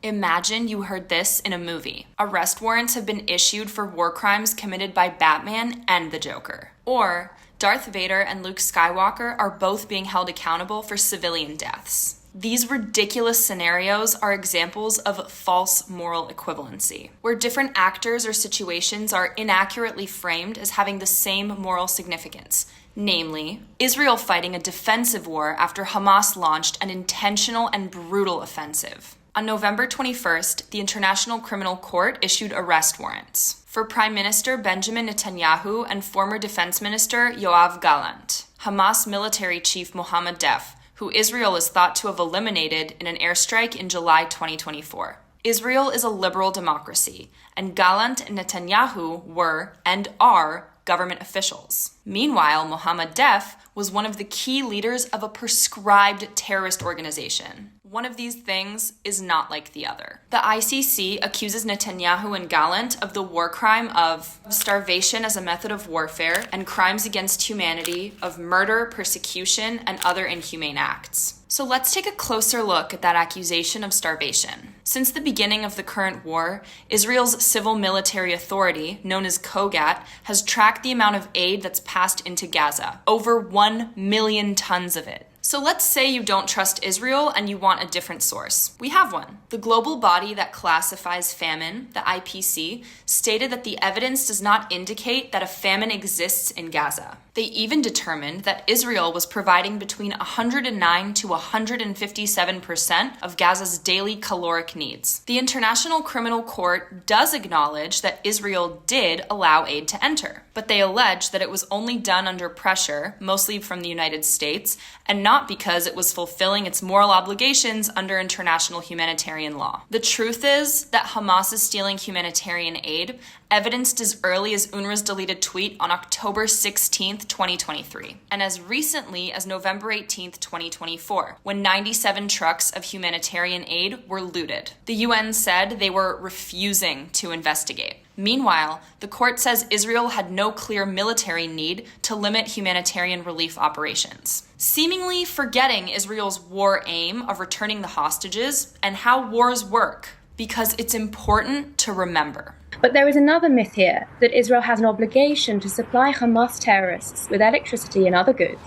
Imagine you heard this in a movie. Arrest warrants have been issued for war crimes committed by Batman and the Joker. Or Darth Vader and Luke Skywalker are both being held accountable for civilian deaths. These ridiculous scenarios are examples of false moral equivalency, where different actors or situations are inaccurately framed as having the same moral significance. Namely, Israel fighting a defensive war after Hamas launched an intentional and brutal offensive. On November 21st, the International Criminal Court issued arrest warrants for Prime Minister Benjamin Netanyahu and former Defense Minister Yoav Gallant, Hamas military chief Mohammed Deif, who Israel is thought to have eliminated in an airstrike in July 2024. Israel is a liberal democracy, and Gallant and Netanyahu were and are government officials. Meanwhile, Mohammed Deif was one of the key leaders of a prescribed terrorist organization. One of these things is not like the other. The ICC accuses Netanyahu and Gallant of the war crime of starvation as a method of warfare and crimes against humanity, of murder, persecution, and other inhumane acts. So let's take a closer look at that accusation of starvation. Since the beginning of the current war, Israel's civil military authority, known as COGAT, has tracked the amount of aid that's passed into Gaza, over 1 million tons of it. So let's say you don't trust Israel and you want a different source. We have one. The global body that classifies famine, the IPC, stated that the evidence does not indicate that a famine exists in Gaza. They even determined that Israel was providing between 109 to 157% of Gaza's daily caloric needs. The International Criminal Court does acknowledge that Israel did allow aid to enter, but they allege that it was only done under pressure, mostly from the United States, and not because it was fulfilling its moral obligations under international humanitarian law. The truth is that Hamas is stealing humanitarian aid, evidenced as early as UNRWA's deleted tweet on October 16th, 2023, and as recently as November 18th, 2024, when 97 trucks of humanitarian aid were looted. The UN said they were refusing to investigate. Meanwhile, the court says Israel had no clear military need to limit humanitarian relief operations, seemingly forgetting Israel's war aim of returning the hostages and how wars work, because it's important to remember. But there is another myth here, that Israel has an obligation to supply Hamas terrorists with electricity and other goods,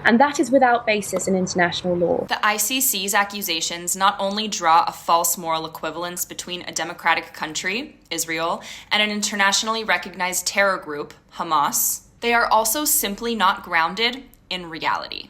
and that is without basis in international law. The ICC's accusations not only draw a false moral equivalence between a democratic country, Israel, and an internationally recognized terror group, Hamas, they are also simply not grounded in reality.